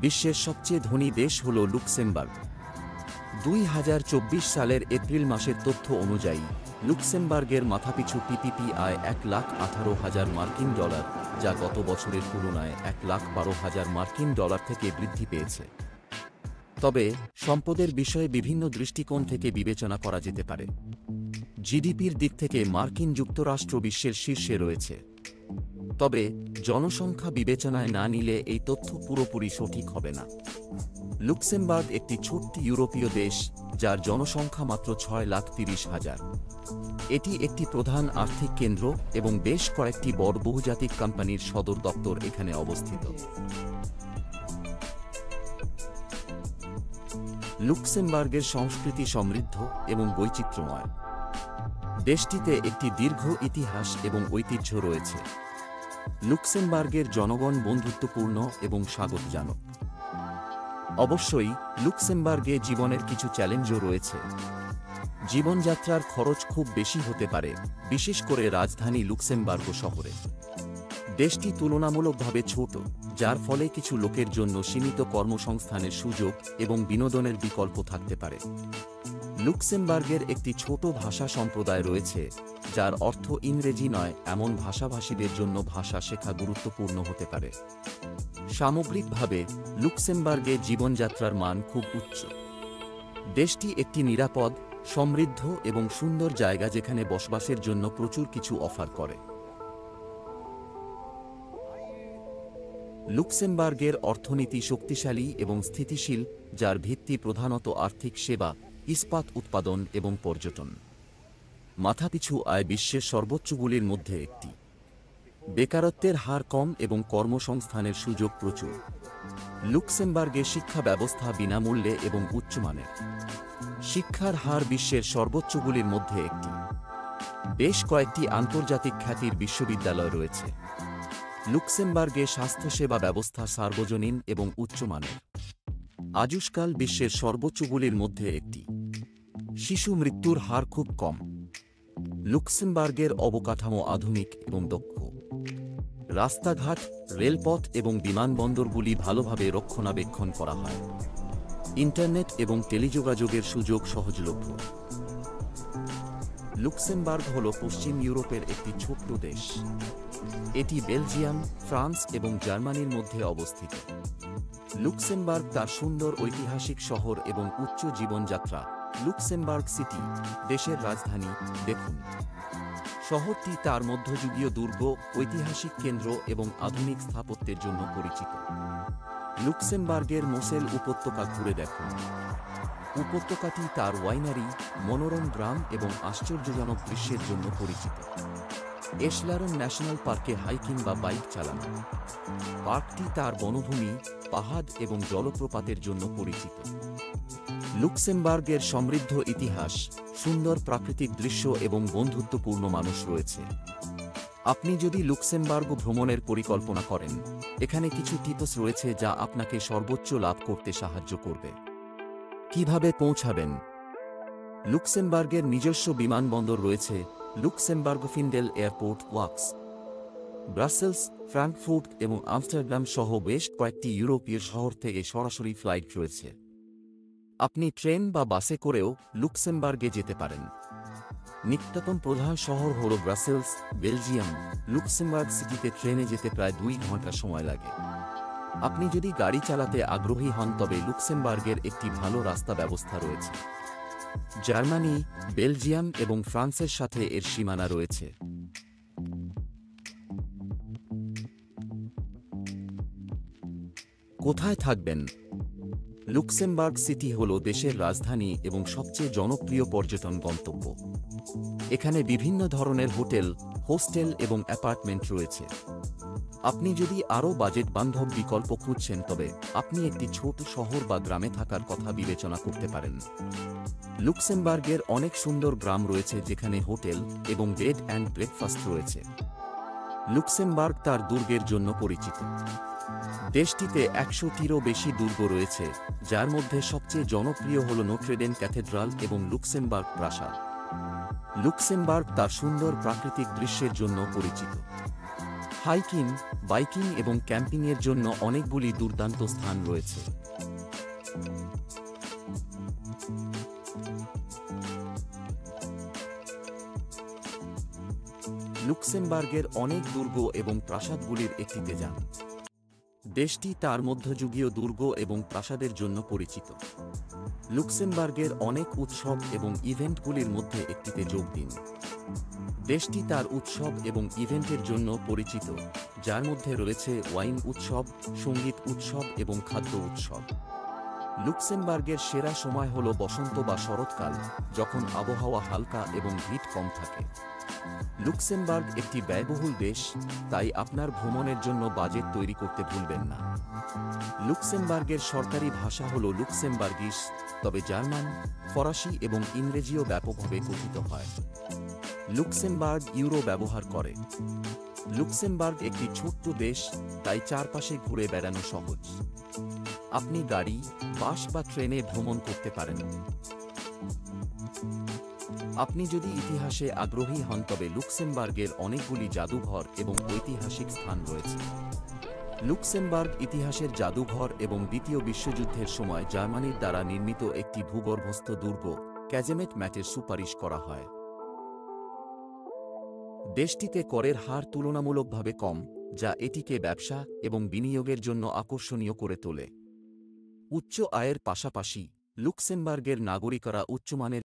বিশ্বের সবচেয়ে ধনী দেশ হল লুক্সেমবার্গ। 2024 সালের এপ্রিল মাসের তথ্য অনুযায়ী লুক্সেমবার্গের মাথাপিছু পিপিপি আয় $1,18,000, যা গত বছরের তুলনায় $1,12,000 থেকে বৃদ্ধি পেয়েছে। তবে সম্পদের বিষয়ে বিভিন্ন দৃষ্টিকোণ থেকে বিবেচনা করা যেতে পারে। জিডিপির দিক থেকে মার্কিন যুক্তরাষ্ট্র বিশ্বের শীর্ষে রয়েছে, তবে জনসংখ্যা বিবেচনায় না নিলে এই তথ্য পুরোপুরি সঠিক হবে না। লুক্সেমবার্গ একটি ছোট্ট ইউরোপীয় দেশ, যার জনসংখ্যা মাত্র 6,30,000। এটি একটি প্রধান আর্থিক কেন্দ্র এবং বেশ কয়েকটি বড় বহুজাতিক কোম্পানির সদর দপ্তর এখানে অবস্থিত। লুক্সেমবার্গের সংস্কৃতি সমৃদ্ধ এবং বৈচিত্র্যময়। দেশটিতে একটি দীর্ঘ ইতিহাস এবং ঐতিহ্য রয়েছে। লুক্সেমবার্গের জনগণ বন্ধুত্বপূর্ণ এবং স্বাগতজনক। অবশ্যই লুক্সেমবার্গে জীবনের কিছু চ্যালেঞ্জও রয়েছে। জীবনযাত্রার খরচ খুব বেশি হতে পারে, বিশেষ করে রাজধানী লুক্সেমবার্গ শহরে। দেশটি তুলনামূলকভাবে ছোট, যার ফলে কিছু লোকের জন্য সীমিত কর্মসংস্থানের সুযোগ এবং বিনোদনের বিকল্প থাকতে পারে। লুক্সেমবার্গের একটি ছোট ভাষা সম্প্রদায় রয়েছে, যার অর্থ ইংরেজি নয় এমন ভাষাভাষীদের জন্য ভাষা শেখা গুরুত্বপূর্ণ হতে পারে। সামগ্রিকভাবে লুক্সেমবার্গে জীবনযাত্রার মান খুব উচ্চ। দেশটি একটি নিরাপদ, সমৃদ্ধ এবং সুন্দর জায়গা যেখানে বসবাসের জন্য প্রচুর কিছু অফার করে। লুক্সেমবার্গের অর্থনীতি শক্তিশালী এবং স্থিতিশীল, যার ভিত্তি প্রধানত আর্থিক সেবা, ইস্পাত উৎপাদন এবং পর্যটন। মাথাপিছু আয় বিশ্বের সর্বোচ্চগুলির মধ্যে একটি। বেকারত্বের হার কম এবং কর্মসংস্থানের সুযোগ প্রচুর। লুক্সেমবার্গে শিক্ষা ব্যবস্থা বিনামূল্যে এবং উচ্চমানের। শিক্ষার হার বিশ্বের সর্বোচ্চগুলির মধ্যে একটি। বেশ কয়েকটি আন্তর্জাতিক খ্যাতির বিশ্ববিদ্যালয় রয়েছে। লুক্সেমবার্গে স্বাস্থ্যসেবা ব্যবস্থা সার্বজনীন এবং উচ্চমানের। আজুসকাল বিশ্বের সর্বোচ্চগুলির মধ্যে একটি। শিশু মৃত্যুর হার খুব কম। লুক্সেমবার্গের অবকাঠামো আধুনিক এবং দক্ষ। রাস্তাঘাট, রেলপথ এবং বিমানবন্দরগুলি ভালোভাবে রক্ষণাবেক্ষণ করা হয়। ইন্টারনেট এবং টেলিযোগাযোগের সুযোগ সহজলভ্য। লুক্সেমবার্গ হল পশ্চিম ইউরোপের একটি ছোট্ট দেশ। এটি বেলজিয়াম, ফ্রান্স এবং জার্মানির মধ্যে অবস্থিত। লুক্সেমবার্গ তার সুন্দর ঐতিহাসিক শহর এবং উচ্চ জীবনযাত্রা। লুক্সেমবার্গ সিটি, দেশের রাজধানী, দেখুন। শহরটি তার মধ্যযুগীয় দুর্গ, ঐতিহাসিক কেন্দ্র এবং আধুনিক স্থাপত্যের জন্য পরিচিত। লুক্সেমবার্গের মোসেল উপত্যকা ঘুরে দেখুন। উপত্যকাটি তার ওয়াইনারি, মনোরম গ্রাম এবং আশ্চর্যজনক দৃশ্যের জন্য পরিচিত। এশলারন ন্যাশনাল পার্কে হাইকিং বা বাইক চালানো। পার্কটি তার বনভূমি, পাহাড় এবং জলপ্রপাতের জন্য পরিচিত। লুক্সেমবার্গের সমৃদ্ধ ইতিহাস, সুন্দর প্রাকৃতিক দৃশ্য এবং বন্ধুত্বপূর্ণ মানুষ রয়েছে। আপনি যদি লুক্সেমবার্গ ভ্রমণের পরিকল্পনা করেন, এখানে কিছু টিপস রয়েছে যা আপনাকে সর্বোচ্চ লাভ করতে সাহায্য করবে। কিভাবে পৌঁছাবেন? লুক্সেমবার্গের নিজস্ব বিমানবন্দর রয়েছে। Luxembourg Findel airport works. Brussels, Frankfurt এবং আমস্টারডাম সহ বেশ কয়েকটি ইউরোপীয় শহর থেকে সরাসরি ফ্লাইট রয়েছে। আপনি ট্রেন বা বাসে করেও লুক্সেমবার্গে যেতে পারেন। নিকটতম প্রধান শহর হল ব্রাসেলস, বেলজিয়াম। লুক্সেমবার্গ সিটিতে ট্রেনে যেতে প্রায় 2 ঘন্টা সময় লাগে। আপনি যদি গাড়ি চালাতে আগ্রহী হন তবে লুক্সেমবার্গের একটি ভালো রাস্তা ব্যবস্থা রয়েছে। জার্মানি, বেলজিয়াম এবং ফ্রান্সের সাথে এর সীমানা রয়েছে। কোথায় থাকবেন? লুক্সেমবার্গ সিটি হল দেশের রাজধানী এবং সবচেয়ে জনপ্রিয় পর্যটন গন্তব্য। এখানে বিভিন্ন ধরনের হোটেল, হোস্টেল এবং অ্যাপার্টমেন্ট রয়েছে। আপনি যদি আরও বাজেট বান্ধব বিকল্প খুঁজছেন তবে আপনি একটি ছোট শহর বা গ্রামে থাকার কথা বিবেচনা করতে পারেন। লুক্সেমবার্গের অনেক সুন্দর গ্রাম রয়েছে যেখানে হোটেল এবং বেড অ্যান্ড ব্রেকফাস্ট রয়েছে। লুক্সেমবার্গ তার দুর্গের জন্য পরিচিত। দেশটিতে 100টিরও বেশি দুর্গ রয়েছে, যার মধ্যে সবচেয়ে জনপ্রিয় হল নোট্রেডেম ক্যাথেড্রাল এবং লুক্সেমবার্গ প্রাসাদ। লুক্সেমবার্গ তার সুন্দর প্রাকৃতিক দৃশ্যের জন্য পরিচিত। হাইকিং, বাইকিং এবং ক্যাম্পিংয়ের জন্য অনেকগুলি দুর্দান্ত স্থান রয়েছে। লুক্সেমবার্গের অনেক দুর্গ এবং প্রাসাদগুলির একটিতে যান। দেশটি তার মধ্যযুগীয় দুর্গ এবং প্রাসাদের জন্য পরিচিত। লুক্সেমবার্গের অনেক উৎসব এবং ইভেন্টগুলির মধ্যে একটিতে যোগ দিন। দেশটি তার উৎসব এবং ইভেন্টের জন্য পরিচিত, যার মধ্যে রয়েছে ওয়াইন উৎসব, সঙ্গীত উৎসব এবং খাদ্য উৎসব। লুক্সেমবার্গের সেরা সময় হল বসন্ত বা শরৎকাল, যখন আবহাওয়া হালকা এবং ভিড় কম থাকে। লুক্সেমবার্গ একটি ব্যয়বহুল দেশ, তাই আপনার ভ্রমণের জন্য বাজেট তৈরি করতে ভুলবেন না। লুক্সেমবার্গের সরকারি ভাষা হল লুক্সেমবার্গিস, তবে জার্মান, ফরাসি এবং ইংরেজিও ব্যাপকভাবে কথিত হয়। লুক্সেমবার্গ ইউরো ব্যবহার করে। লুক্সেমবার্গ একটি ছোট্ট দেশ, তাই চারপাশে ঘুরে বেড়ানো সহজ। আপনি গাড়ি, বাস বা ট্রেনে ভ্রমণ করতে পারেন। আপনি যদি ইতিহাসে আগ্রহী হন তবে লুক্সেমবার্গের অনেকগুলি জাদুঘর এবং ঐতিহাসিক স্থান রয়েছে। লুক্সেমবার্গ ইতিহাসের জাদুঘর এবং দ্বিতীয় বিশ্বযুদ্ধের সময় জার্মানির দ্বারা নির্মিত একটি ভূগর্ভস্থ দুর্গ, ক্যাজেমেট ম্যাটের সুপারিশ করা হয়। দেশটিতে করের হার তুলনামূলকভাবে কম, যা এটিকে ব্যবসা এবং বিনিয়োগের জন্য আকর্ষণীয় করে তোলে। উচ্চ আয়ের পাশাপাশি লুক্সেমবার্গের নাগরিকরা উচ্চমানের